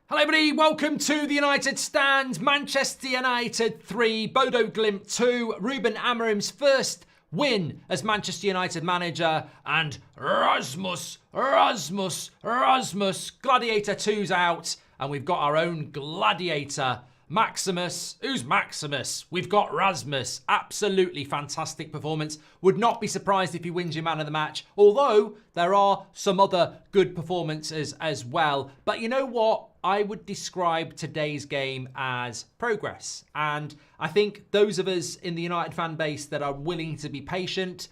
Hello everybody, welcome to the United Stand. Manchester United 3, Bodo Glimt 2. Ruben Amorim's first win as Manchester United manager. And Rasmus, Gladiator 2's out. And we've got our own Gladiator, Maximus. Who's Maximus? We've got Rasmus. Absolutely fantastic performance. Would not be surprised if he wins your man of the match. Although there are some other good performances as well. But you know what? I would describe today's game as progress. And I think those of us in the United fan base that are willing to be patient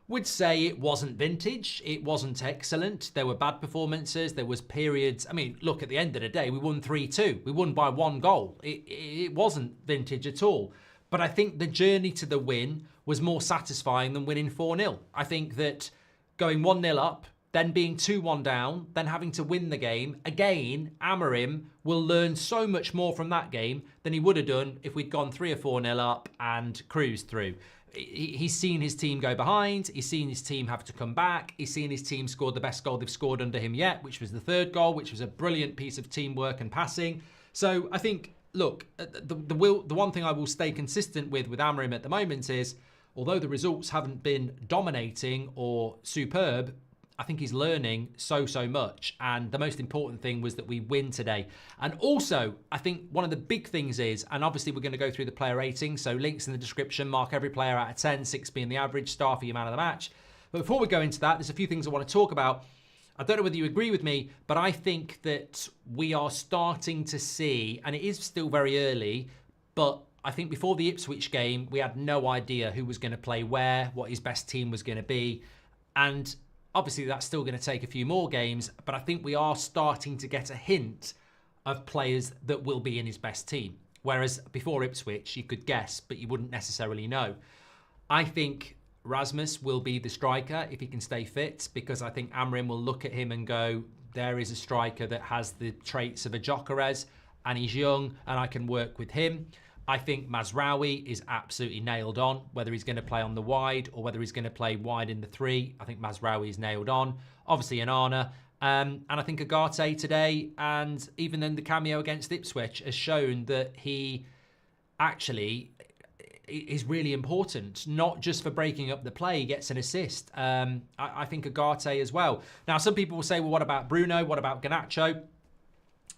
would say it wasn't vintage. It wasn't excellent. There were bad performances. There was periods. I mean, look, at the end of the day, we won 3-2. We won by 1 goal. It wasn't vintage at all. But I think the journey to the win was more satisfying than winning 4-0. I think that going 1-0 up, then being 2-1 down, then having to win the game, again, Amorim will learn so much more from that game than he would have done if we'd gone 3 or 4-0 up and cruised through. He's seen his team go behind. He's seen his team have to come back. He's seen his team score the best goal they've scored under him yet, which was the 3rd goal, which was a brilliant piece of teamwork and passing. So I think, look, the one thing I will stay consistent with Amorim at the moment is, although the results haven't been dominating or superb, I think he's learning so much. And the most important thing was that we win today. And also, I think one of the big things is, and obviously we're going to go through the player rating, so links in the description, mark every player out of 10, 6 being the average, star for your man of the match. But before we go into that, there's a few things I want to talk about. I don't know whether you agree with me, but I think that we are starting to see, and it is still very early, but I think before the Ipswich game, we had no idea who was going to play where, what his best team was going to be. And obviously, that's still going to take a few more games, but I think we are starting to get a hint of players that will be in his best team. Whereas before Ipswich, you could guess, but you wouldn't necessarily know. I think Rasmus will be the striker if he can stay fit, because I think Amorim will look at him and go, there is a striker that has the traits of a Gyökeres, and he's young, and I can work with him. I think Mazraoui is absolutely nailed on, whether he's going to play on the wide or whether he's going to play wide in the 3. I think Mazraoui is nailed on. Obviously, Anana. And I think Agate today, and even in the cameo against Ipswich, has shown that he actually is really important, not just for breaking up the play. He gets an assist. I think Agate as well. Now, some people will say, well, what about Bruno? What about Garnacho?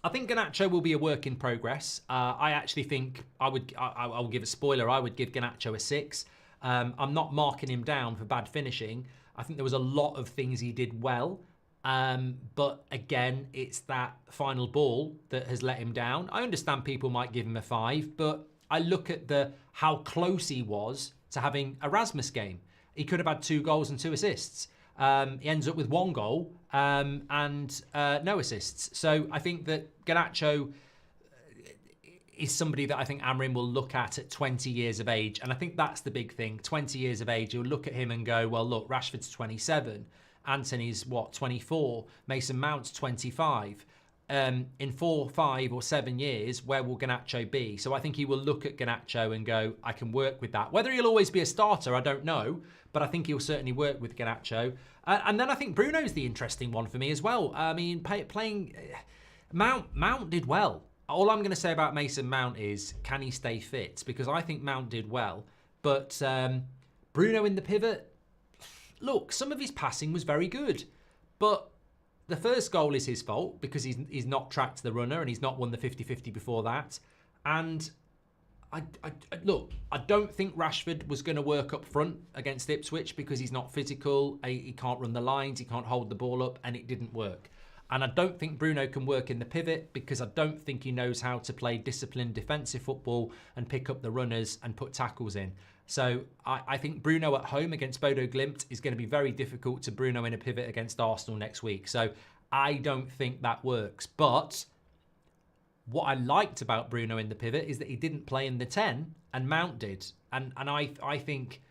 I think Garnacho will be a work in progress. I actually think I'll give a spoiler. I would give Garnacho a 6. I'm not marking him down for bad finishing. I think there was a lot of things he did well. But again, it's that final ball that has let him down. I understand people might give him a 5, but I look at how close he was to having a Rasmus game. He could have had 2 goals and 2 assists. He ends up with 1 goal and no assists. So I think that Garnacho is somebody that I think Amorim will look at 20 years of age. And I think that's the big thing. 20 years of age, you'll look at him and go, well, look, Rashford's 27. Anthony's, 24? Mason Mount's 25. In 4, 5 or 7 years, where will Garnacho be? So I think he will look at Garnacho and go, I can work with that. Whether he'll always be a starter, I don't know. But I think he'll certainly work with Garnacho. And then I think Bruno's the interesting one for me as well. I mean, playing... Mount did well. All I'm going to say about Mason Mount is, can he stay fit? Because I think Mount did well. But Bruno in the pivot, look, some of his passing was very good. But the first goal is his fault because he's not tracked the runner and he's not won the 50-50 before that. And look, I don't think Rashford was going to work up front against Ipswich because he's not physical. He can't run the lines. He can't hold the ball up, and it didn't work. And I don't think Bruno can work in the pivot because I don't think he knows how to play disciplined defensive football and pick up the runners and put tackles in. So I think Bruno at home against Bodo Glimt is going to be very difficult to Bruno in a pivot against Arsenal next week. So I don't think that works. But what I liked about Bruno in the pivot is that he didn't play in the 10 and Mount did. And I think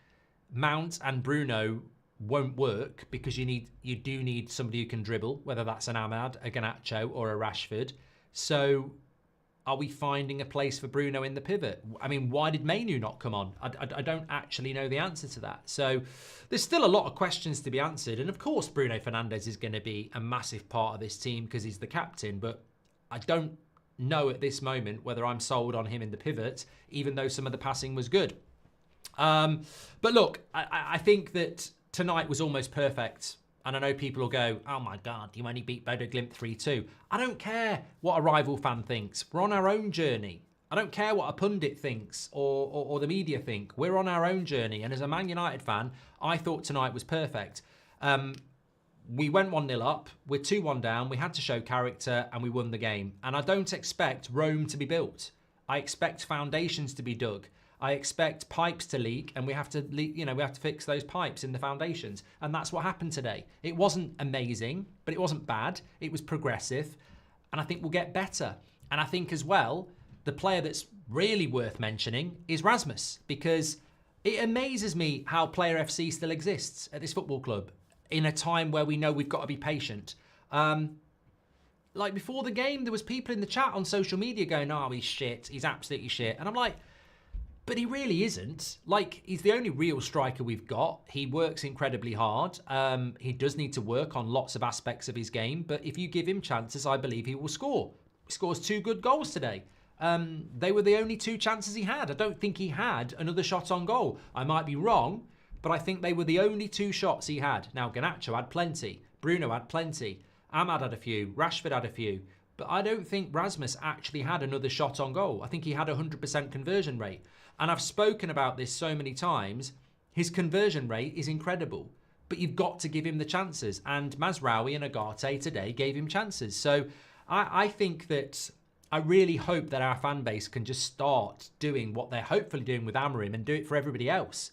Mount and Bruno won't work because you do need somebody who can dribble, whether that's an Ahmad, a Garnacho or a Rashford. So are we finding a place for Bruno in the pivot? I mean, why did Mainu not come on? I don't actually know the answer to that. So there's still a lot of questions to be answered. And of course, Bruno Fernandes is going to be a massive part of this team because he's the captain. But I don't know at this moment whether I'm sold on him in the pivot, even though some of the passing was good. But look, I think that tonight was almost perfect. And I know people will go, oh my God, you only beat Bodo Glimt 3-2. I don't care what a rival fan thinks. We're on our own journey. I don't care what a pundit thinks or the media think. We're on our own journey. And as a Man United fan, I thought tonight was perfect. We went 1-0 up. We're 2-1 down. We had to show character and we won the game. And I don't expect Rome to be built. I expect foundations to be dug. I expect pipes to leak, and we have to fix those pipes in the foundations. And that's what happened today. It wasn't amazing, but it wasn't bad. It was progressive, and I think we'll get better. And I think as well, the player that's really worth mentioning is Rasmus, because it amazes me how Player FC still exists at this football club in a time where we know we've got to be patient. Like before the game, there was people in the chat on social media going, oh, he's shit. He's absolutely shit. And I'm like, but he really isn't. Like, he's the only real striker we've got. He works incredibly hard. He does need to work on lots of aspects of his game, but if you give him chances, I believe he will score. He scores 2 good goals today. They were the only 2 chances he had. I don't think he had another shot on goal. I might be wrong, but I think they were the only 2 shots he had. Now, Garnacho had plenty. Bruno had plenty. Ahmad had a few. Rashford had a few. But I don't think Rasmus actually had another shot on goal. I think he had a 100% conversion rate. And I've spoken about this so many times. His conversion rate is incredible. But you've got to give him the chances. And Mazraoui and Agate today gave him chances. So I think that I really hope that our fan base can just start doing what they're hopefully doing with Amorim and do it for everybody else.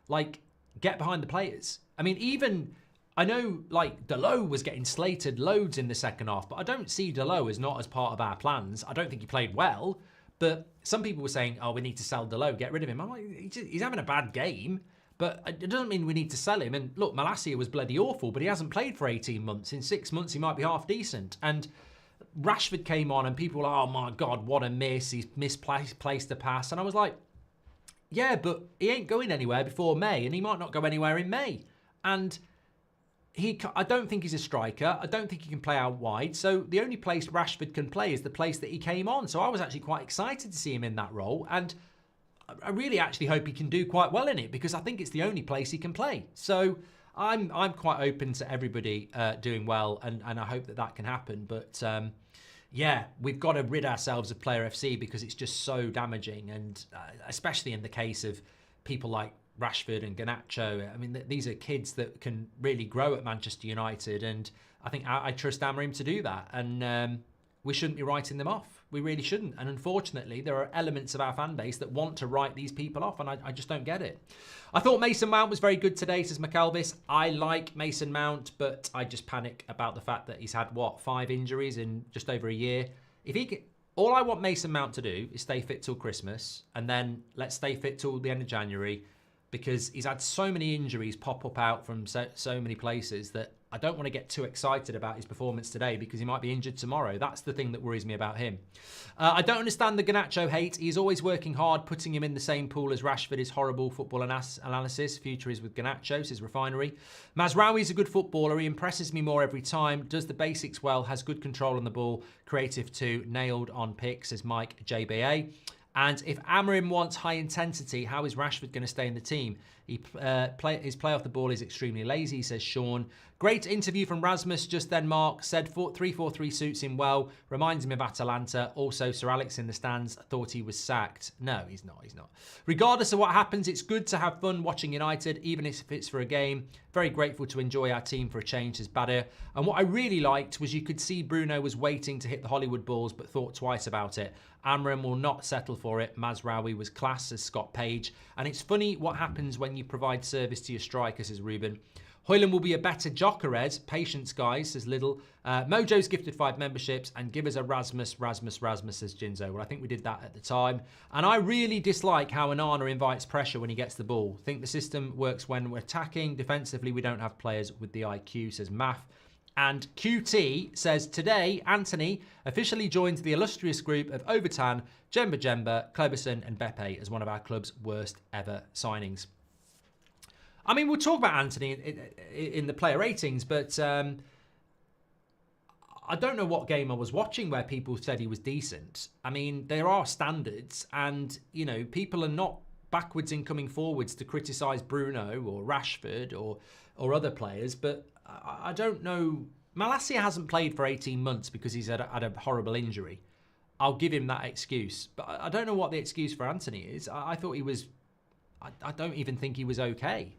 Like, get behind the players. I mean, even... I know, like, Dalot was getting slated loads in the second half, but I don't see Dalot as not as part of our plans. I don't think he played well, but some people were saying, oh, we need to sell Dalot, get rid of him. I'm like, he's having a bad game, but it doesn't mean we need to sell him. And look, Malacia was bloody awful, but he hasn't played for 18 months. In 6 months, he might be half decent. And Rashford came on and people were like, oh my God, what a miss. He's misplaced the pass. And I was like, yeah, but he ain't going anywhere before May, and he might not go anywhere in May. And... I don't think he's a striker. I don't think he can play out wide. So the only place Rashford can play is the place that he came on. So I was actually quite excited to see him in that role. And I really actually hope he can do quite well in it, because I think it's the only place he can play. So I'm quite open to everybody doing well, and I hope that can happen. But yeah, we've got to rid ourselves of Player FC because it's just so damaging. And especially in the case of people like Rashford and Garnacho. I mean, these are kids that can really grow at Manchester United, and I think I trust Amorim to do that. And we shouldn't be writing them off. We really shouldn't. And unfortunately, there are elements of our fan base that want to write these people off, and I just don't get it. I thought Mason Mount was very good today, says McAlvis. I like Mason Mount, but I just panic about the fact that he's had, 5 injuries in just over a year. If he can... All I want Mason Mount to do is stay fit till Christmas, and then let's stay fit till the end of January, because he's had so many injuries pop up out from so many places that I don't want to get too excited about his performance today, because he might be injured tomorrow. That's the thing that worries me about him. I don't understand the Garnacho hate. He's always working hard. Putting him in the same pool as Rashford is horrible football analysis. Future is with Garnacho, says Refinery. Mazraoui is a good footballer. He impresses me more every time. Does the basics well. Has good control on the ball. Creative too. Nailed on pick, says Mike JBA. And if Amorim wants high intensity, how is Rashford going to stay in the team? His play off the ball is extremely lazy, says Sean. Great interview from Rasmus just then, Mark. Said 3-4-3 suits him well. Reminds him of Atalanta. Also, Sir Alex in the stands thought he was sacked. No, he's not. He's not. Regardless of what happens, it's good to have fun watching United, even if it's for a game. Very grateful to enjoy our team for a change, says Bader. And what I really liked was you could see Bruno was waiting to hit the Hollywood balls, but thought twice about it. Amorim will not settle for it. Mazraoui was class, says Scott Page. And it's funny what happens when you provide service to your striker, says Ruben. Hoyland will be a better Jokered. Patience, guys, says Lidl. Mojo's gifted 5 memberships, and give us a Rasmus, says Jinzo. Well, I think we did that at the time. And I really dislike how Onana invites pressure when he gets the ball. Think the system works when we're attacking. Defensively, we don't have players with the IQ, says Math. And QT says, today, Anthony officially joins the illustrious group of Overtan, Jemba, Kleberson and Beppe as one of our club's worst ever signings. I mean, we'll talk about Anthony in the player ratings, but I don't know what game I was watching where people said he was decent. I mean, there are standards, and, you know, people are not backwards in coming forwards to criticise Bruno or Rashford or other players, but I don't know. Malacia hasn't played for 18 months because he's had a horrible injury. I'll give him that excuse. But I don't know what the excuse for Anthony is. I thought he was... I don't even think he was okay.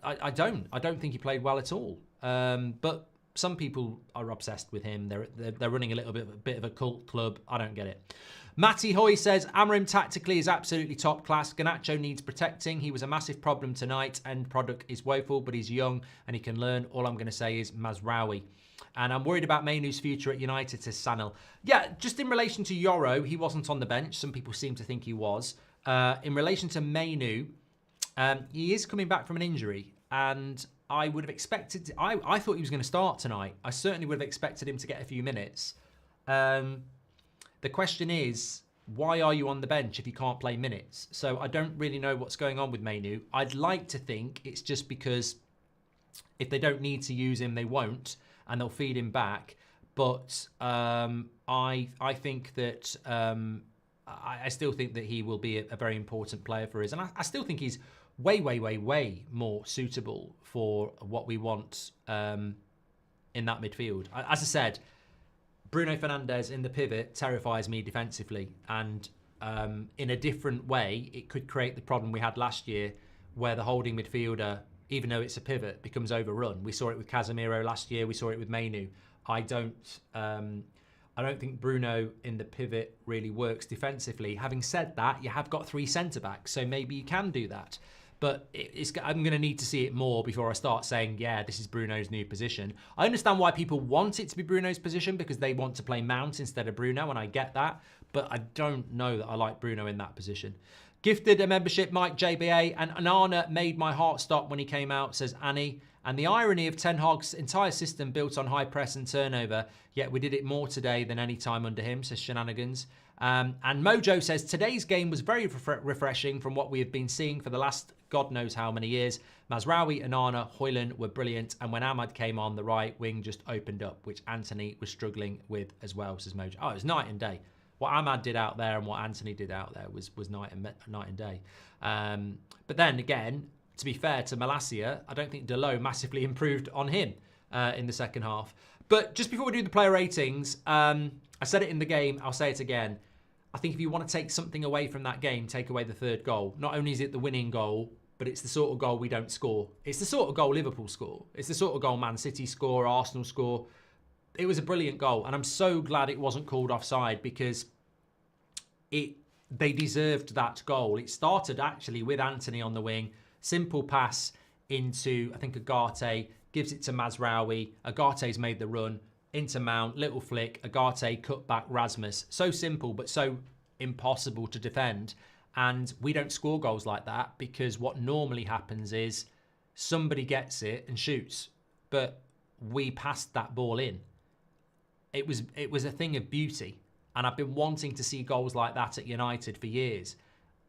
I don't think he played well at all. But some people are obsessed with him. They're running a little bit of a cult club. I don't get it. Matty Hoy says, Amorim tactically is absolutely top class. Garnacho needs protecting. He was a massive problem tonight. End product is woeful, but he's young and he can learn. All I'm going to say is Mazraoui. And I'm worried about Mainoo's future at United, says Sanil. Yeah, just in relation to Yoro, he wasn't on the bench. Some people seem to think he was. In relation to Mainoo, he is coming back from an injury. And I would have expected... I thought he was going to start tonight. I certainly would have expected him to get a few minutes. The question is, why are you on the bench if you can't play minutes? So I don't really know what's going on with Mainoo. I'd like to think it's just because if they don't need to use him, they won't, and they'll feed him back. But I think that I still think that he will be a very important player for us, and I still think he's way more suitable for what we want in that midfield. As I said, Bruno Fernandes in the pivot terrifies me defensively, and in a different way, it could create the problem we had last year where the holding midfielder, even though it's a pivot, becomes overrun. We saw it with Casemiro last year. We saw it with Mainoo. I don't think Bruno in the pivot really works defensively. Having said that, you have got 3 centre-backs, so maybe you can do that. But I'm going to need to see it more before I start saying, yeah, this is Bruno's new position. I understand why people want it to be Bruno's position because they want to play Mount instead of Bruno, and I get that. But I don't know that I like Bruno in that position. Gifted a membership, Mike JBA, and Anana made my heart stop when he came out, says Annie. And the irony of Ten Hag's entire system built on high press and turnover, yet we did it more today than any time under him, says Shenanigans. And Mojo says, today's game was very refreshing from what we have been seeing for the last God knows how many years. Mazraoui, Anana, Højlund were brilliant, and when Ahmad came on, the right wing just opened up, which Anthony was struggling with as well, says Mojo. Oh, it was night and day. What Ahmad did out there and what Anthony did out there was night and day. But then again, to be fair to Malacia, I don't think Delo massively improved on him in the second half. But just before we do the player ratings, I said it in the game, I'll say it again. I think if you want to take something away from that game, take away the third goal. Not only is it the winning goal, but it's the sort of goal we don't score. It's the sort of goal Liverpool score. It's the sort of goal Man City score, Arsenal score. It was a brilliant goal, and I'm so glad it wasn't called offside because they deserved that goal. It started actually with Anthony on the wing. Simple pass into, I think, Agate, gives it to Mazraoui. Agate's made the run into Mount, little flick, Agate cut back Rasmus. So simple, but so impossible to defend. And we don't score goals like that because what normally happens is somebody gets it and shoots. But we passed that ball in. It was a thing of beauty. And I've been wanting to see goals like that at United for years.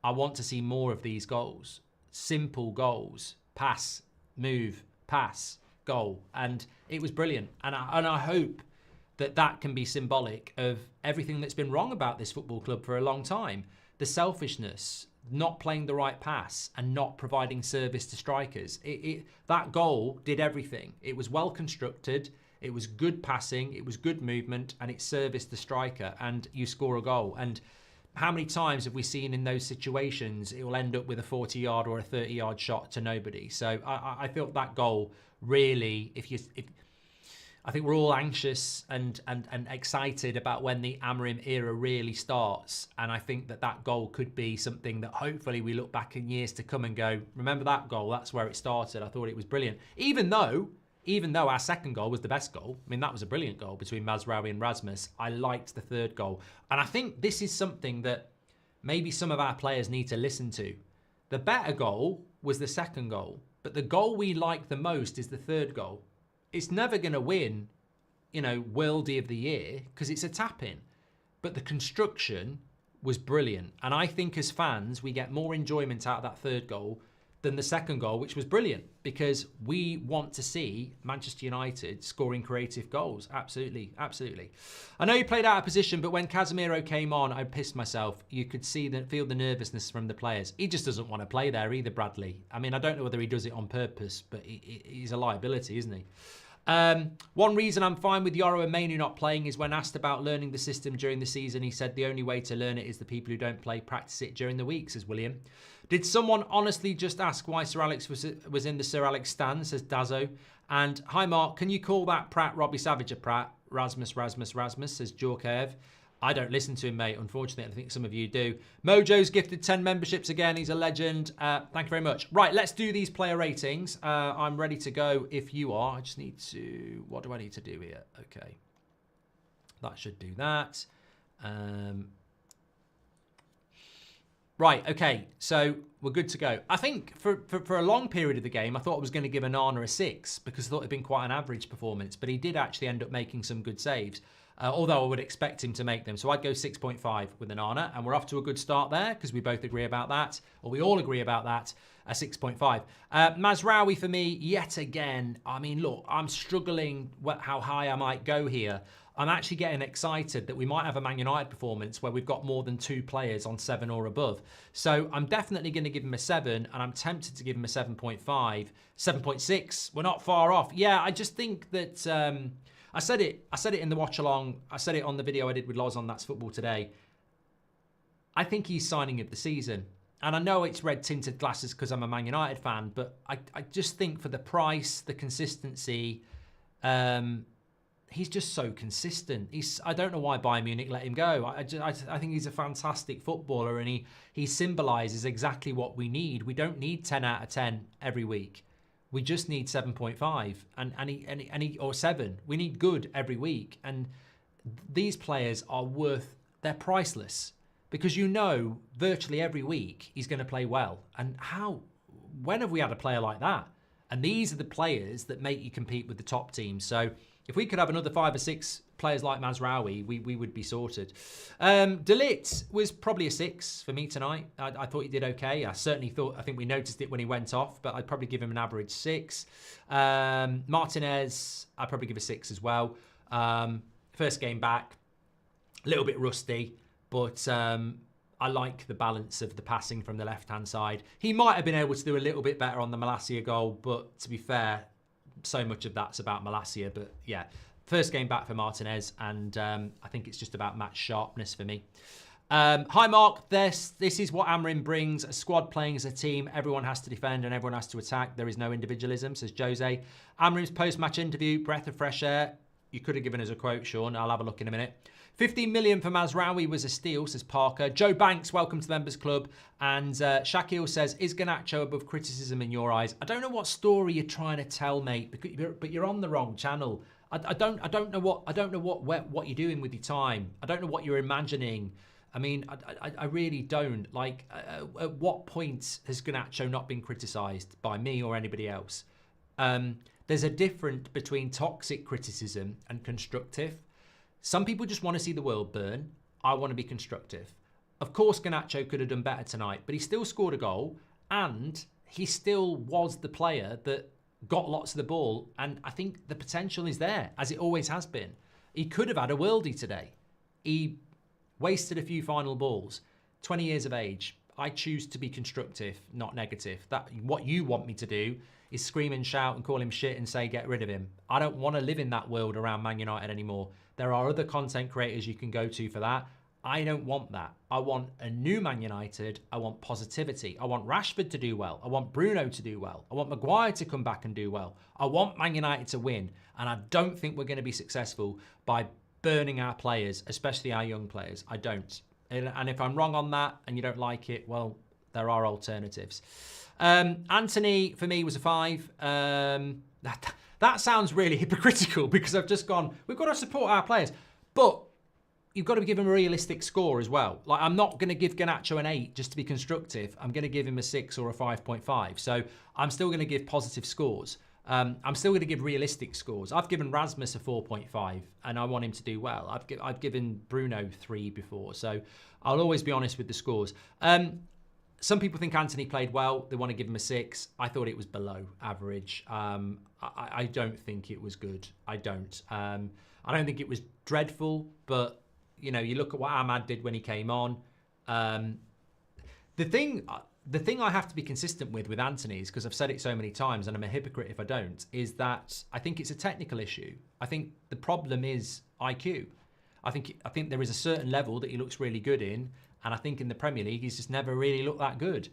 I want to see more of these goals. Simple goals. Pass, move, pass, goal. And it was brilliant. And I hope that that can be symbolic of everything that's been wrong about this football club for a long time. The selfishness, not playing the right pass and not providing service to strikers. That goal did everything. It was well constructed. It was good passing. It was good movement, and it serviced the striker, and you score a goal. And how many times have we seen in those situations it will end up with a 40-yard or a 30-yard shot to nobody? So I felt that goal really, I think we're all anxious and excited about when the Amorim era really starts. And I think that goal could be something that hopefully we look back in years to come and go, remember that goal? That's where it started. I thought it was brilliant. Even though our second goal was the best goal. I mean, that was a brilliant goal between Mazraoui and Rasmus. I liked the third goal. And I think this is something that maybe some of our players need to listen to. The better goal was the second goal, but the goal we like the most is the third goal. It's never going to win, Worldie of the Year because it's a tap-in. But the construction was brilliant. And I think as fans, we get more enjoyment out of that third goal than the second goal, which was brilliant, because we want to see Manchester United scoring creative goals. Absolutely, absolutely. I know you played out of position, but when Casemiro came on, I pissed myself. You could feel the nervousness from the players. He just doesn't want to play there either, Bradley. I mean, I don't know whether he does it on purpose, but he's a liability, isn't he? One reason I'm fine with Yoro and Mainu not playing is when asked about learning the system during the season, he said the only way to learn it is the people who don't play practice it during the week, says William. Did someone honestly just ask why Sir Alex was in the Sir Alex stand, says Dazzo. And hi Mark, can you call that Pratt Robbie Savage a Pratt? Rasmus, says Jorkaev. I don't listen to him, mate. Unfortunately, I think some of you do. Mojo's gifted 10 memberships again. He's a legend. Thank you very much. Right, let's do these player ratings. I'm ready to go if you are. I just need to... What do I need to do here? Okay. That should do that. Right, okay. So we're good to go. I think for a long period of the game, I thought I was going to give Onana a 6 because I thought it'd been quite an average performance, but he did actually end up making some good saves. Although I would expect him to make them. So I'd go 6.5 with Onana, and we're off to a good start there because we both agree about that, or we all agree about that, a 6.5. Mazraoui for me, yet again, I mean, look, I'm struggling how high I might go here. I'm actually getting excited that we might have a Man United performance where we've got more than 2 players on 7 or above. So I'm definitely going to give him a 7, and I'm tempted to give him a 7.5. 7.6, we're not far off. Yeah, I just think that... I said it in the watch along. I said it on the video I did with Loz on That's Football Today. I think he's signing of the season. And I know it's red tinted glasses because I'm a Man United fan, but I just think for the price, the consistency, he's just so consistent. I don't know why Bayern Munich let him go. I think he's a fantastic footballer, and he symbolises exactly what we need. We don't need 10 out of 10 every week. We just need 7.5 and or 7. We need good every week. And these players are they're priceless, because you know virtually every week he's going to play well. And when have we had a player like that? And these are the players that make you compete with the top teams. So if we could have another 5 or 6 players like Mazraoui, we would be sorted. De Ligt was probably a 6 for me tonight. I thought he did okay. I think we noticed it when he went off, but I'd probably give him an average 6. Martinez, I'd probably give a 6 as well. First game back, a little bit rusty, but I like the balance of the passing from the left-hand side. He might have been able to do a little bit better on the Malacia goal, but to be fair, so much of that's about Malacia. But yeah, first game back for Martinez, and I think it's just about match sharpness for me. Hi Mark, this is what Amorim brings: a squad playing as a team. Everyone has to defend and everyone has to attack. There is no individualism, says Jose. Amorim's post-match interview: breath of fresh air. You could have given us a quote, Sean. I'll have a look in a minute. 15 million for Mazraoui was a steal, says Parker. Joe Banks, welcome to the Members Club. And Shaquille says, is Garnacho above criticism in your eyes? I don't know what story you're trying to tell, mate, but you're on the wrong channel. I don't know what you're doing with your time. I don't know what you're imagining. I mean, I really don't. Like, at what point has Garnacho not been criticised by me or anybody else? There's a difference between toxic criticism and constructive. Some people just want to see the world burn. I want to be constructive. Of course, Garnacho could have done better tonight, but he still scored a goal, and he still was the player that got lots of the ball, and I think the potential is there, as it always has been. He could have had a worldie today. He wasted a few final balls. 20 years of age. I choose to be constructive, not negative. What you want me to do is scream and shout and call him shit and say get rid of him. I don't want to live in that world around Man United anymore. There are other content creators you can go to for that. I don't want that. I want a new Man United. I want positivity. I want Rashford to do well. I want Bruno to do well. I want Maguire to come back and do well. I want Man United to win. And I don't think we're going to be successful by burning our players, especially our young players. I don't. And if I'm wrong on that and you don't like it, well, there are alternatives. Anthony, for me, was a 5. That sounds really hypocritical because I've just gone, we've got to support our players. But you've got to give him a realistic score as well. Like, I'm not going to give Garnacho an 8 just to be constructive. I'm going to give him a 6 or a 5.5. So I'm still going to give positive scores. I'm still going to give realistic scores. I've given Rasmus a 4.5 and I want him to do well. I've given Bruno 3 before. So I'll always be honest with the scores. Some people think Antony played well. They want to give him a 6. I thought it was below average. I don't think it was good. I don't. I don't think it was dreadful, but, you know, you look at what Ahmad did when he came on. The thing I have to be consistent with Antony is, because I've said it so many times and I'm a hypocrite if I don't, is that I think it's a technical issue. I think the problem is IQ. I think there is a certain level that he looks really good in, and I think in the Premier League he's just never really looked that good.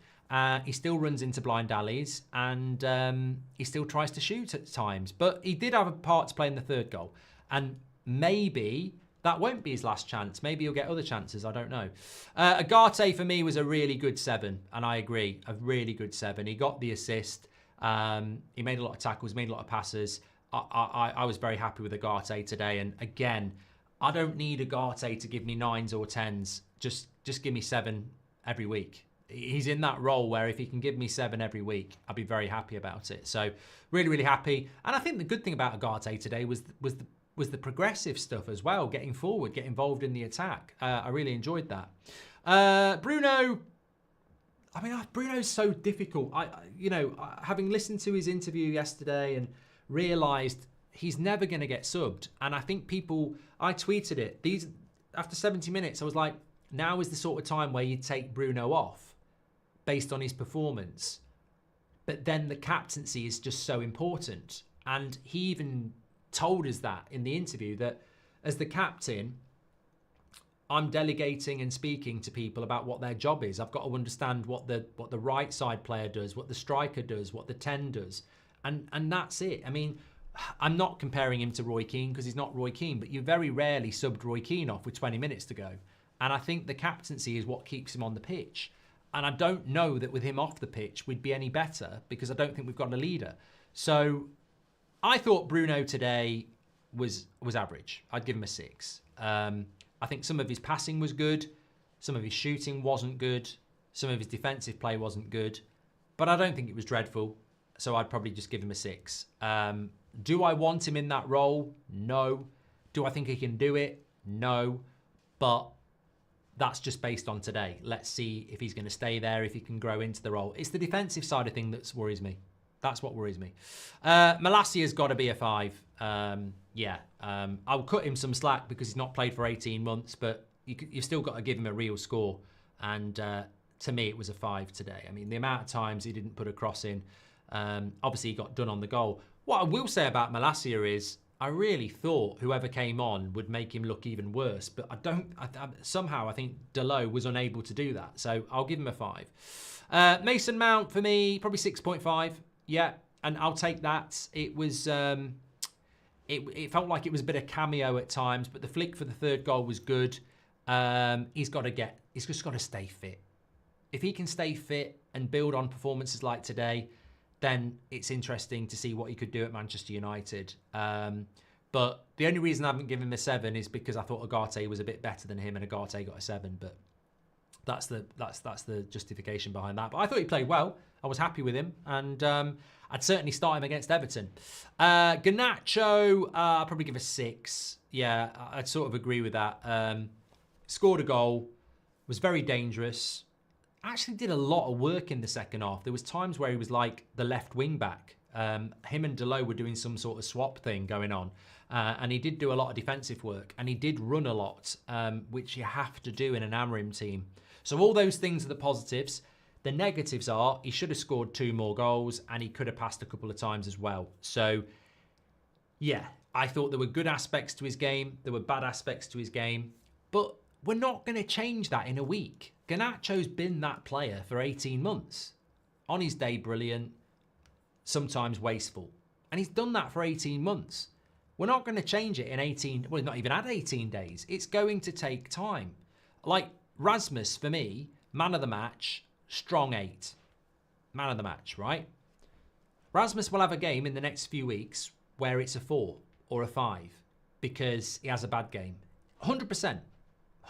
He still runs into blind alleys, and he still tries to shoot at times. But he did have a part to play in the third goal, and maybe that won't be his last chance. Maybe he'll get other chances. I don't know. Agate for me was a really good 7, and I agree, a really good 7. He got the assist. He made a lot of tackles, made a lot of passes. I was very happy with Agate today, and again, I don't need Agate to give me 9s or 10s. Just give me 7 every week. He's in that role where if he can give me 7 every week, I'll be very happy about it. So really, really happy. And I think the good thing about Agate today was the progressive stuff as well, getting forward, get involved in the attack. I really enjoyed that. Bruno, I mean, Bruno's so difficult. Having listened to his interview yesterday and realised he's never going to get subbed. And I think I tweeted it. After 70 minutes, I was like, now is the sort of time where you take Bruno off based on his performance. But then the captaincy is just so important. And he even told us that in the interview, that as the captain, I'm delegating and speaking to people about what their job is. I've got to understand what the right side player does, what the striker does, what the 10 does. And that's it. I mean, I'm not comparing him to Roy Keane because he's not Roy Keane, but you very rarely subbed Roy Keane off with 20 minutes to go. And I think the captaincy is what keeps him on the pitch. And I don't know that with him off the pitch we'd be any better, because I don't think we've got a leader. So I thought Bruno today was average. I'd give him a 6. I think some of his passing was good. Some of his shooting wasn't good. Some of his defensive play wasn't good. But I don't think it was dreadful. So I'd probably just give him a 6. Do I want him in that role? No. Do I think he can do it? No. But that's just based on today. Let's see if he's going to stay there, if he can grow into the role. It's the defensive side of thing that worries me. That's what worries me. Malacia's got to be a 5. I'll cut him some slack because he's not played for 18 months, but you've still got to give him a real score. And to me, it was a 5 today. I mean, the amount of times he didn't put a cross in, obviously he got done on the goal. What I will say about Malacia is I really thought whoever came on would make him look even worse, but somehow I think Dalot was unable to do that. So I'll give him a 5. Mason Mount for me, probably 6.5. Yeah, and I'll take that. It was, it felt like it was a bit of cameo at times, but the flick for the third goal was good. He's just got to stay fit. If he can stay fit and build on performances like today, then it's interesting to see what he could do at Manchester United. But the only reason I haven't given him a 7 is because I thought Agate was a bit better than him, and Agate got a 7. But that's the justification behind that. But I thought he played well. I was happy with him, and I'd certainly start him against Everton. Garnacho, I'll probably give a 6. Yeah, I'd sort of agree with that. Scored a goal, was very dangerous. Actually did a lot of work in the second half. There was times where he was like the left wing back. Him and Dalot were doing some sort of swap thing going on. And he did do a lot of defensive work. And he did run a lot, which you have to do in an Amorim team. So all those things are the positives. The negatives are he should have scored 2 more goals, and he could have passed a couple of times as well. So, yeah, I thought there were good aspects to his game. There were bad aspects to his game. But we're not going to change that in a week. Garnacho's been that player for 18 months. On his day, brilliant. Sometimes wasteful. And he's done that for 18 months. We're not going to change it in 18... Well, not even at 18 days. It's going to take time. Like Rasmus, for me, man of the match, strong 8. Man of the match, right? Rasmus will have a game in the next few weeks where it's a 4 or a 5 because he has a bad game. 100%.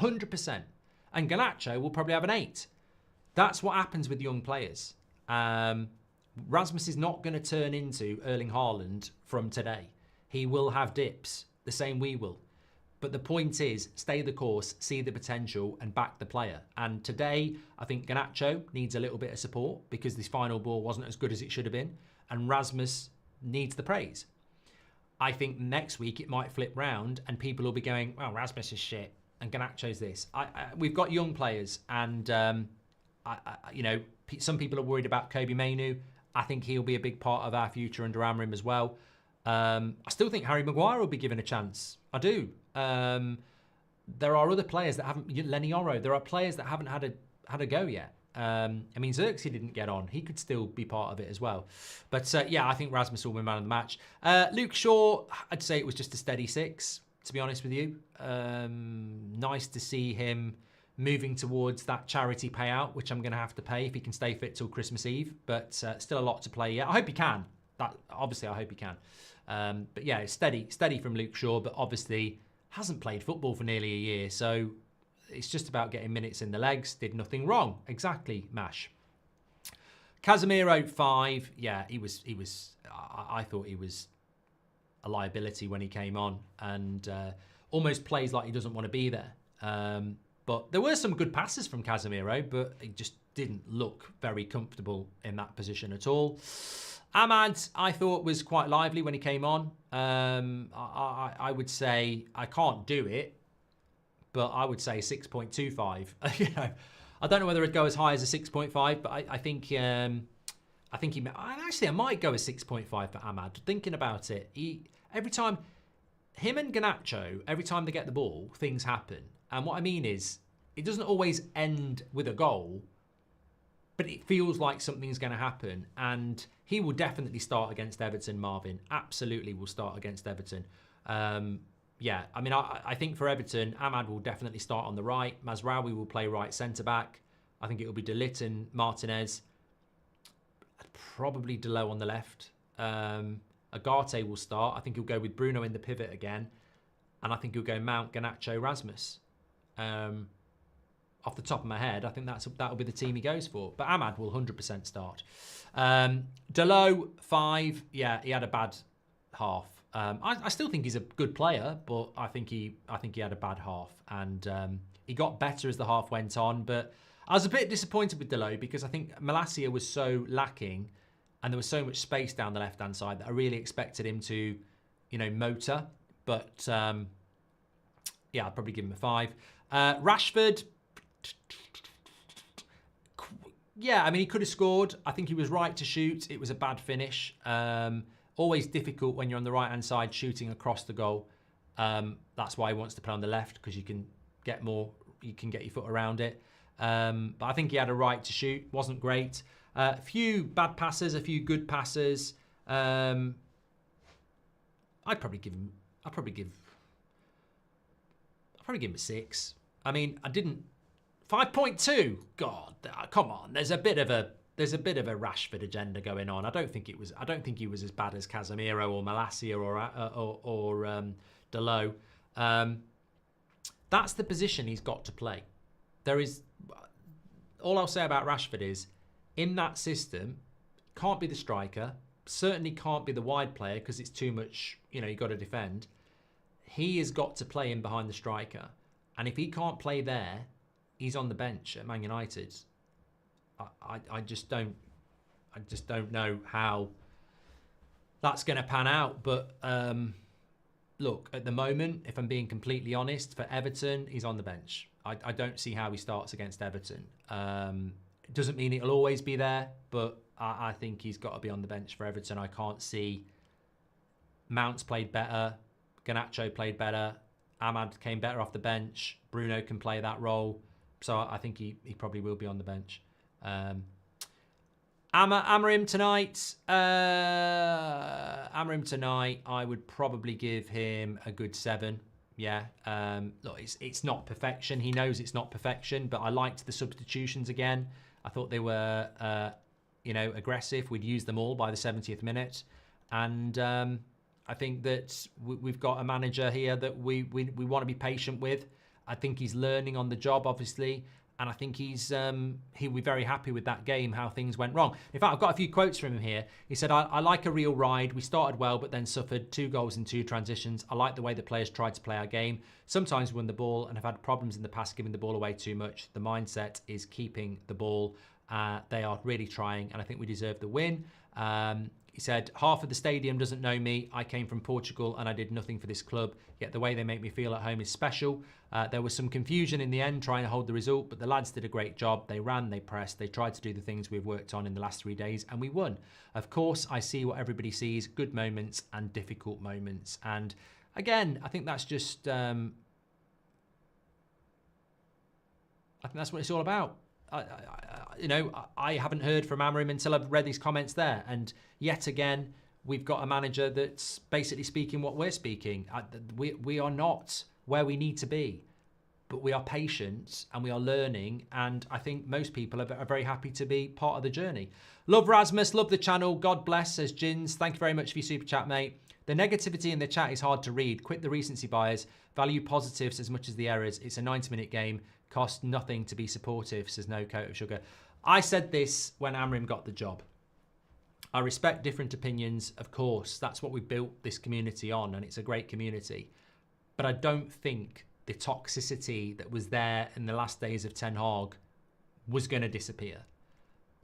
100%. And Garnacho will probably have an 8. That's what happens with young players. Rasmus is not going to turn into Erling Haaland from today. He will have dips, the same we will. But the point is, stay the course, see the potential, and back the player. And today, I think Garnacho needs a little bit of support because this final ball wasn't as good as it should have been. And Rasmus needs the praise. I think next week it might flip round and people will be going, well, Rasmus is shit and Garnacho's this. We've got young players and, you know, some people are worried about Kobe Mainoo. I think he'll be a big part of our future under Amorim as well. I still think Harry Maguire will be given a chance. I do. There are other players that haven't. Lenny Oro. There are players that haven't had a go yet. I mean, Xerxes didn't get on. He could still be part of it as well. But yeah, I think Rasmus will be man of the match. Luke Shaw, I'd say it was just a steady 6. To be honest with you, nice to see him moving towards that charity payout, which I'm going to have to pay if he can stay fit till Christmas Eve. But still a lot to play yet. I hope he can. Obviously, I hope he can. But yeah, it's steady from Luke Shaw, but obviously hasn't played football for nearly a year. So it's just about getting minutes in the legs. Did nothing wrong. Exactly, Mash. Casemiro, 5. Yeah, he was. I thought he was a liability when he came on and almost plays like he doesn't want to be there. But there were some good passes from Casemiro, but he just didn't look very comfortable in that position at all. Ahmad, I thought, was quite lively when he came on. I would say, I can't do it, but I would say 6.25. You know, I don't know whether it'd go as high as a 6.5, but I think he. Actually, I might go a 6.5 for Ahmad. Thinking about it, every time him and Garnacho, every time they get the ball, things happen. And what I mean is, it doesn't always end with a goal, but it feels like something's going to happen. And he will definitely start against Everton, Marvin. Absolutely will start against Everton. Yeah, I mean, I think for Everton, Ahmad will definitely start on the right. Mazraoui will play right centre-back. I think it will be De Ligt and Martinez. Probably Delot on the left. Agate will start. I think he'll go with Bruno in the pivot again. And I think he'll go Mount, Garnacho, Rasmus. Off the top of my head, I think that'll be the team he goes for. But Ahmad will 100% start. Delot, 5. Yeah, he had a bad half. I still think he's a good player, but I think he had a bad half. And he got better as the half went on. But I was a bit disappointed with Delot because I think Malacia was so lacking and there was so much space down the left-hand side that I really expected him to, you know, motor. But yeah, I'd probably give him a 5. Rashford, yeah, I mean, he could have scored. I think he was right to shoot. It was a bad finish. Always difficult when you're on the right-hand side shooting across the goal. That's why he wants to play on the left, because you can get your foot around it. But I think he had a right to shoot. Wasn't great. A few bad passes, a few good passes. I'd probably give him a 6. I mean, I didn't. 5.2. God, come on. There's a bit of a Rashford agenda going on. I don't think he was as bad as Casemiro or Malacia or Delot. That's the position he's got to play. All I'll say about Rashford is, in that system, can't be the striker. Certainly can't be the wide player because it's too much. You know, you got to defend. He has got to play in behind the striker, and if he can't play there, he's on the bench at Man United. I just don't know how that's going to pan out. But look, at the moment, if I'm being completely honest, for Everton, he's on the bench. I don't see how he starts against Everton. It doesn't mean it'll always be there, but I think he's got to be on the bench for Everton. I can't see. Mount's played better. Garnacho played better. Ahmad came better off the bench. Bruno can play that role. So I think he probably will be on the bench. Amorim tonight. Amorim tonight, I would probably give him a good 7. Yeah. Look, it's not perfection. He knows it's not perfection, but I liked the substitutions again. I thought they were, aggressive. We'd used them all by the 70th minute. And I think that we've got a manager here that we want to be patient with. I think he's learning on the job, obviously. And I think he'll be very happy with that game, how things went wrong. In fact, I've got a few quotes from him here. He said, I like a real ride. We started well, but then suffered 2 goals in 2 transitions. I like the way the players tried to play our game. Sometimes we won the ball and have had problems in the past giving the ball away too much. The mindset is keeping the ball. They are really trying, and I think we deserve the win. He said, half of the stadium doesn't know me. I came from Portugal and I did nothing for this club, yet the way they make me feel at home is special. There was some confusion in the end trying to hold the result, but the lads did a great job. They ran, they pressed, they tried to do the things we've worked on in the last 3 days, and we won. Of course, I see what everybody sees, good moments and difficult moments. And again, I think that's just, I think that's what it's all about. I haven't heard from Amorim until I've read these comments there. And yet again, we've got a manager that's basically speaking what we're speaking. We are not where we need to be, but we are patient and we are learning. And I think most people are very happy to be part of the journey. Love Rasmus, love the channel. God bless, says Jins. Thank you very much for your super chat, mate. The negativity in the chat is hard to read. Quit the recency bias. Value positives as much as the errors. It's a 90-minute game. Cost nothing to be supportive, says No Coat of Sugar. I said this when Amorim got the job. I respect different opinions, of course. That's what we built this community on, and it's a great community. But I don't think the toxicity that was there in the last days of Ten Hag was going to disappear.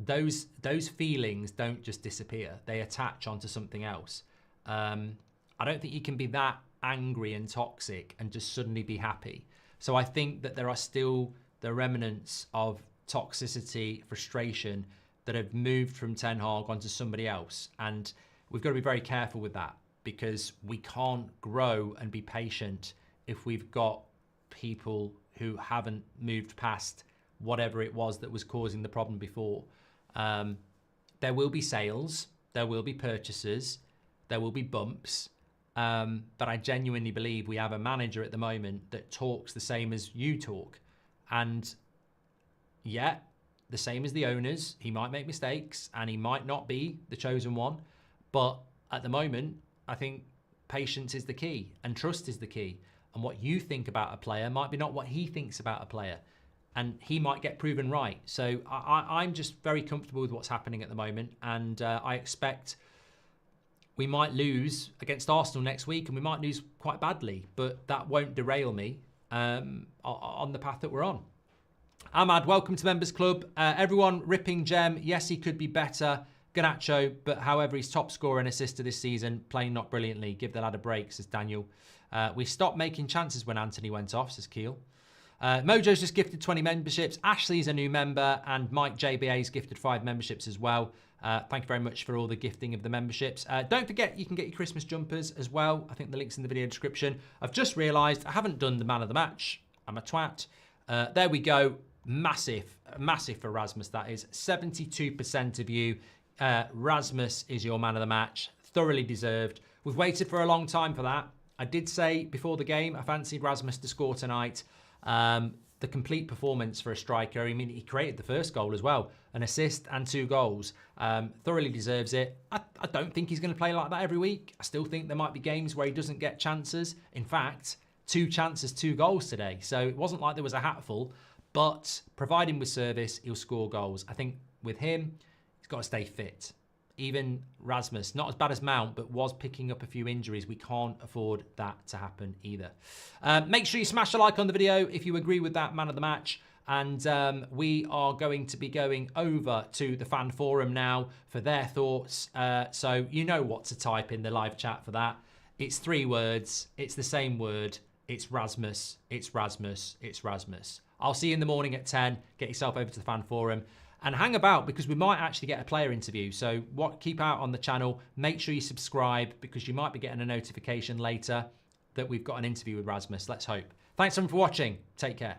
Those feelings don't just disappear. They attach onto something else. I don't think you can be that angry and toxic and just suddenly be happy. So I think that there are still the remnants of toxicity, frustration that have moved from Ten Hag onto somebody else. And we've got to be very careful with that, because we can't grow and be patient if we've got people who haven't moved past whatever it was that was causing the problem before. There will be sales, there will be purchases, there will be bumps. But I genuinely believe we have a manager at the moment that talks the same as you talk. And yeah, the same as the owners. He might make mistakes and he might not be the chosen one. But at the moment, I think patience is the key and trust is the key. And what you think about a player might be not what he thinks about a player. And he might get proven right. So I'm just very comfortable with what's happening at the moment. And I expect we might lose against Arsenal next week, and we might lose quite badly, but that won't derail me on the path that we're on. Ahmad, welcome to Members Club. Everyone ripping Gem. Yes, he could be better. Garnacho, but however, he's top scorer and assister this season, playing not brilliantly. Give the lad a break, says Daniel. We stopped making chances when Anthony went off, says Keel. Mojo's just gifted 20 memberships. Ashley's a new member, and Mike JBA's gifted 5 memberships as well. Thank you very much for all the gifting of the memberships. Don't forget, you can get your Christmas jumpers as well. I think the link's in the video description. I've just realised I haven't done the man of the match. I'm a twat. There we go. Massive for Rasmus, that is. 72% of you. Rasmus is your man of the match. Thoroughly deserved. We've waited for a long time for that. I did say before the game I fancied Rasmus to score tonight. The complete performance for a striker. I mean, he created the first goal as well. An assist and 2 goals. Thoroughly deserves it. I don't think he's going to play like that every week. I still think there might be games where he doesn't get chances. In fact, 2 chances, 2 goals today. So it wasn't like there was a hatful. But providing with service, he'll score goals. I think with him, he's got to stay fit. Even Rasmus, not as bad as Mount, but was picking up a few injuries. We can't afford that to happen either. Make sure you smash a like on the video if you agree with that man of the match. And we are going to be going over to the fan forum now for their thoughts. So you know what to type in the live chat for that. It's 3 words. It's the same word. It's Rasmus. It's Rasmus. It's Rasmus. I'll see you in the morning at 10. Get yourself over to the fan forum. And hang about, because we might actually get a player interview. So keep out on the channel. Make sure you subscribe, because you might be getting a notification later that we've got an interview with Rasmus. Let's hope. Thanks everyone for watching. Take care.